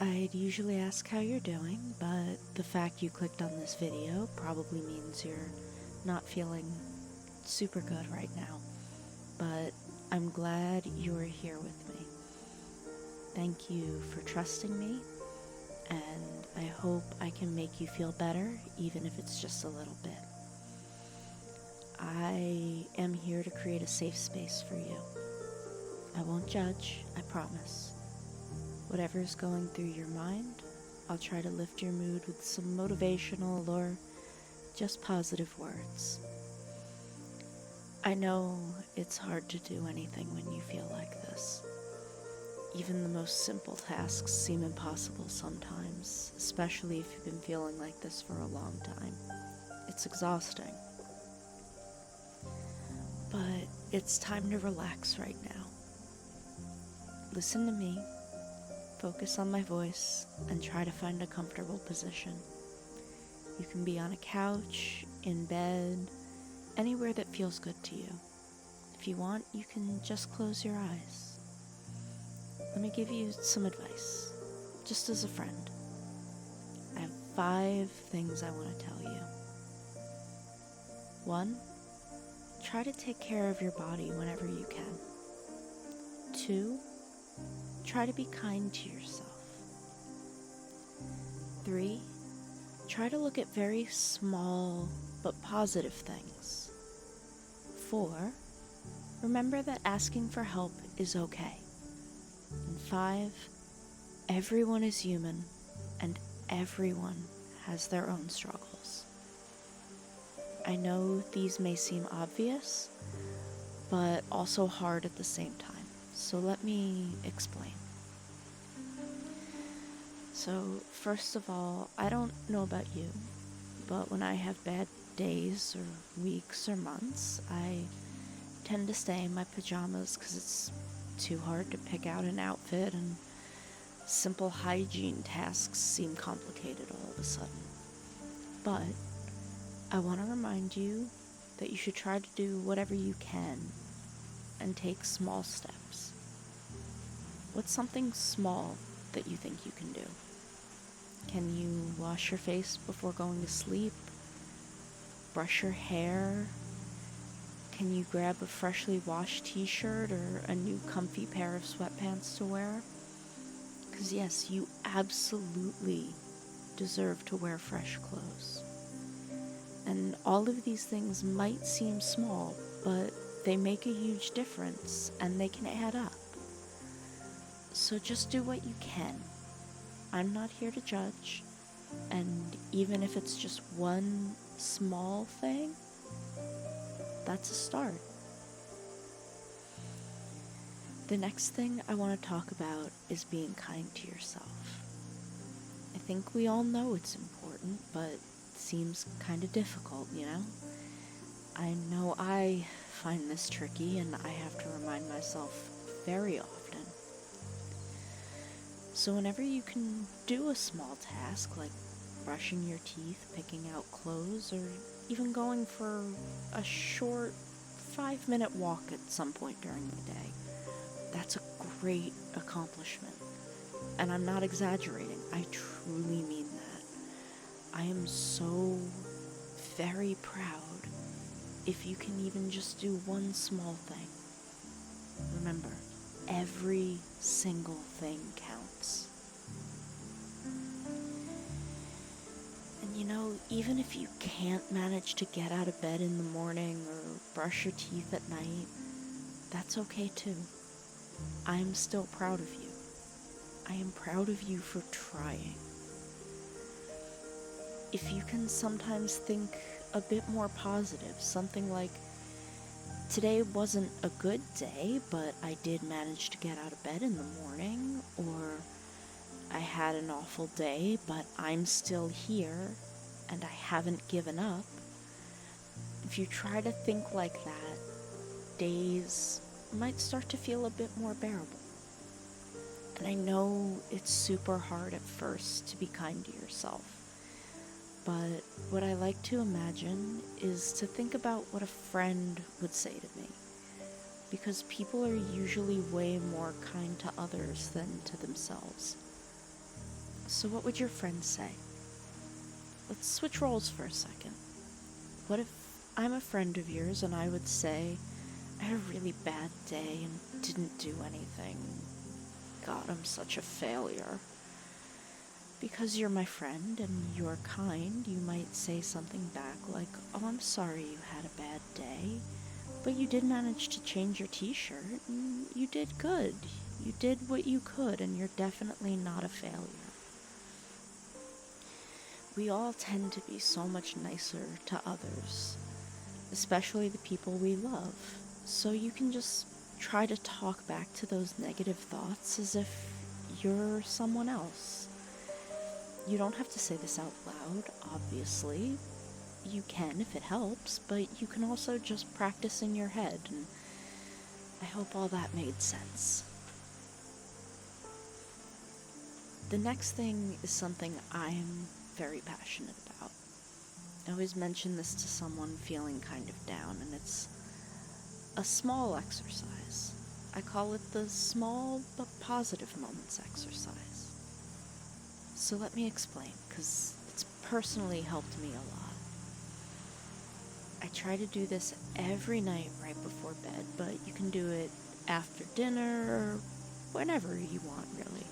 I'd usually ask how you're doing, but the fact you clicked on this video probably means you're not feeling super good right now. But I'm glad you're here with me. Thank you for trusting me, and I hope I can make you feel better, even if it's just a little bit. I am here to create a safe space for you. I won't judge, I promise. Whatever's going through your mind, I'll try to lift your mood with some motivational or just positive words. I know it's hard to do anything when you feel like this. Even the most simple tasks seem impossible sometimes, especially if you've been feeling like this for a long time. It's exhausting. But it's time to relax right now. Listen to me, focus on my voice, and try to find a comfortable position. You can be on a couch, in bed, anywhere that feels good to you. If you want, you can just close your eyes. Let me give you some advice, just as a friend. I have 5 things I want to tell you. 1, try to take care of your body whenever you can. 2, try to be kind to yourself. 3, try to look at very small but positive things. 4, remember that asking for help is okay. And 5, everyone is human and everyone has their own struggles. I know these may seem obvious, but also hard at the same time. So let me explain. So first of all, I don't know about you, but when I have bad days or weeks or months, I tend to stay in my pajamas because it's too hard to pick out an outfit and simple hygiene tasks seem complicated all of a sudden. But I want to remind you that you should try to do whatever you can and take small steps. What's something small that you think you can do? Can you wash your face before going to sleep? Brush your hair? Can you grab a freshly washed t-shirt or a new comfy pair of sweatpants to wear? Because yes, you absolutely deserve to wear fresh clothes. And all of these things might seem small, but they make a huge difference and they can add up. So just do what you can. I'm not here to judge, and even if it's just one small thing, that's a start. The next thing I want to talk about is being kind to yourself. I think we all know it's important, but it seems kind of difficult, you know? I know I find this tricky, and I have to remind myself very often. So whenever you can do a small task like brushing your teeth, picking out clothes, or even going for a short 5-minute walk at some point during the day, that's a great accomplishment. And I'm not exaggerating, I truly mean that. I am so very proud if you can even just do one small thing. Remember, every single thing counts. And you know, even if you can't manage to get out of bed in the morning or brush your teeth at night, that's okay too. I'm still proud of you. I am proud of you for trying. If you can sometimes think a bit more positive, something like, today wasn't a good day, but I did manage to get out of bed in the morning, or I had an awful day, but I'm still here and I haven't given up. If you try to think like that, days might start to feel a bit more bearable. And I know it's super hard at first to be kind to yourself, but what I like to imagine is to think about what a friend would say to me, because people are usually way more kind to others than to themselves. So what would your friends say? Let's switch roles for a second. What if I'm a friend of yours and I would say, I had a really bad day and didn't do anything. God, I'm such a failure. Because you're my friend and you're kind, you might say something back like, oh, I'm sorry you had a bad day, but you did manage to change your t-shirt and you did good. You did what you could and you're definitely not a failure. We all tend to be so much nicer to others, especially the people we love. So you can just try to talk back to those negative thoughts as if you're someone else. You don't have to say this out loud, obviously. You can if it helps, but you can also just practice in your head, and I hope all that made sense. The next thing is something I'm very passionate about. I always mention this to someone feeling kind of down, and it's a small exercise. I call it the small but positive moments exercise. So let me explain, because it's personally helped me a lot. I try to do this every night right before bed, but you can do it after dinner or whenever you want, really.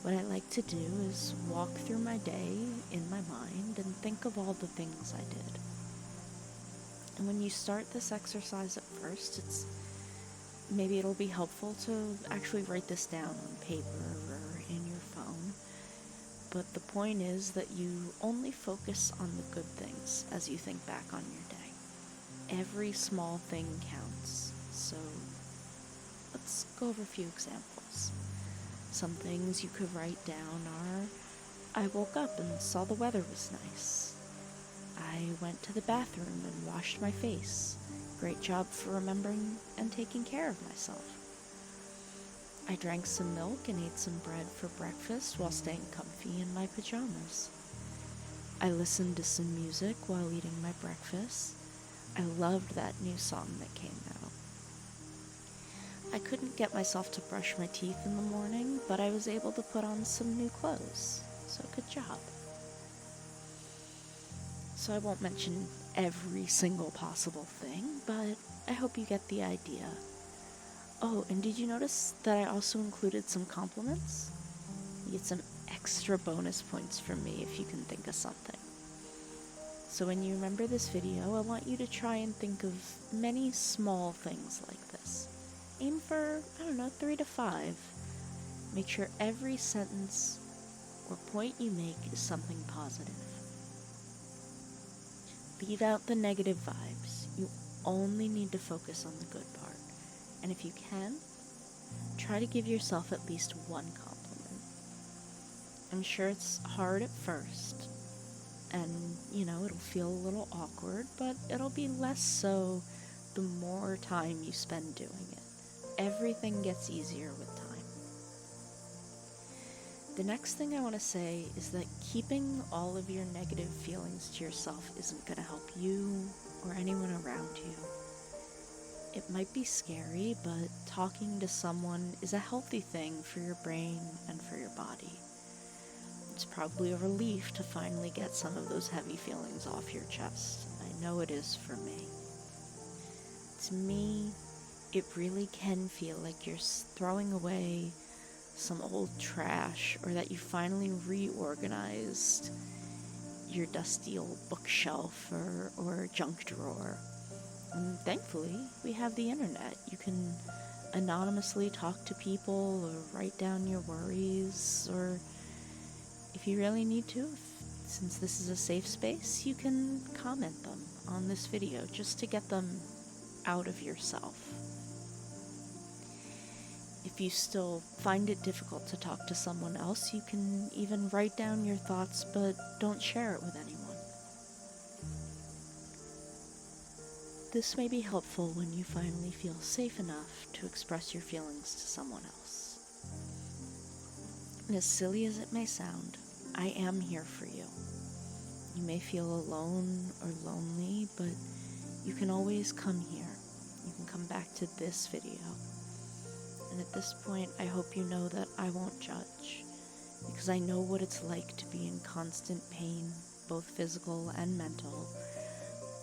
What I like to do is walk through my day in my mind and think of all the things I did. And when you start this exercise at first, maybe it'll be helpful to actually write this down on paper or in your phone. But the point is that you only focus on the good things as you think back on your day. Every small thing counts. So let's go over a few examples. Some things you could write down are, I woke up and saw the weather was nice. I went to the bathroom and washed my face. Great job for remembering and taking care of myself. I drank some milk and ate some bread for breakfast while staying comfy in my pajamas. I listened to some music while eating my breakfast. I loved that new song that came out. I couldn't get myself to brush my teeth in the morning, but I was able to put on some new clothes. So good job. So I won't mention every single possible thing, but I hope you get the idea. Oh, and did you notice that I also included some compliments? You get some extra bonus points from me if you can think of something. So when you remember this video, I want you to try and think of many small things like this. Aim for, 3 to 5. Make sure every sentence or point you make is something positive. Leave out the negative vibes. You only need to focus on the good part. And if you can, try to give yourself at least one compliment. I'm sure it's hard at first, and, it'll feel a little awkward, but it'll be less so the more time you spend doing it. Everything gets easier with time. The next thing I want to say is that keeping all of your negative feelings to yourself isn't going to help you or anyone around you. It might be scary, but talking to someone is a healthy thing for your brain and for your body. It's probably a relief to finally get some of those heavy feelings off your chest. I know it is for me. To me, it really can feel like you're throwing away some old trash, or that you finally reorganized your dusty old bookshelf or junk drawer. And thankfully, we have the internet. You can anonymously talk to people or write down your worries, or if you really need to, since this is a safe space, you can comment them on this video just to get them out of yourself. If you still find it difficult to talk to someone else, you can even write down your thoughts, but don't share it with anyone. This may be helpful when you finally feel safe enough to express your feelings to someone else. And as silly as it may sound, I am here for you. You may feel alone or lonely, but you can always come here. You can come back to this video. And at this point, I hope you know that I won't judge. because I know what it's like to be in constant pain, both physical and mental,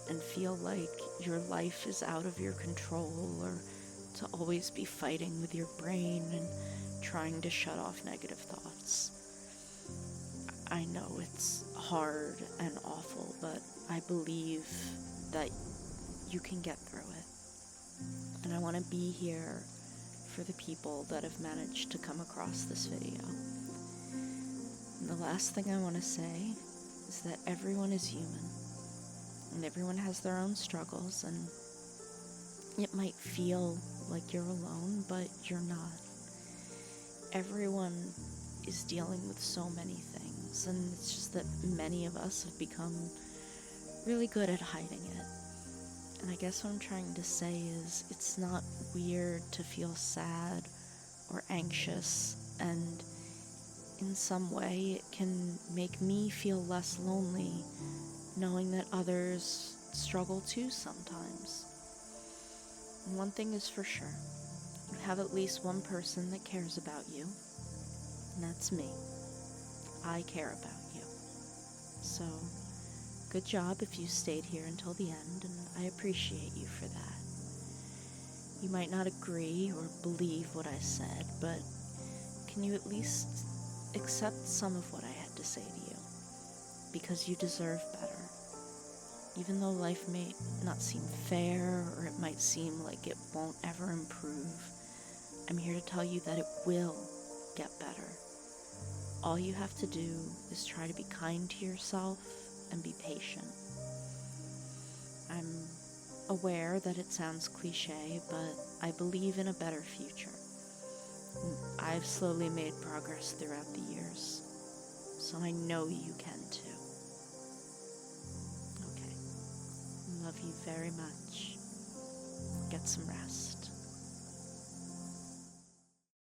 and feel like your life is out of your control, or to always be fighting with your brain and trying to shut off negative thoughts. I know it's hard and awful, but I believe that you can get through it. And I want to be here for the people that have managed to come across this video. And the last thing I want to say is that everyone is human, and everyone has their own struggles, and it might feel like you're alone, but you're not. Everyone is dealing with so many things, and it's just that many of us have become really good at hiding it. And I guess what I'm trying to say is it's not weird to feel sad or anxious, and in some way it can make me feel less lonely knowing that others struggle too sometimes. And one thing is for sure, you have at least one person that cares about you, and that's me. I care about you. So, good job if you stayed here until the end, and I appreciate you for that. You might not agree or believe what I said, but can you at least accept some of what I had to say to you? Because you deserve better. Even though life may not seem fair, or it might seem like it won't ever improve, I'm here to tell you that it will get better. All you have to do is try to be kind to yourself and be patient. I'm aware that it sounds cliche, but I believe in a better future. I've slowly made progress throughout the years, so I know you can too. Okay. Love you very much. Get some rest.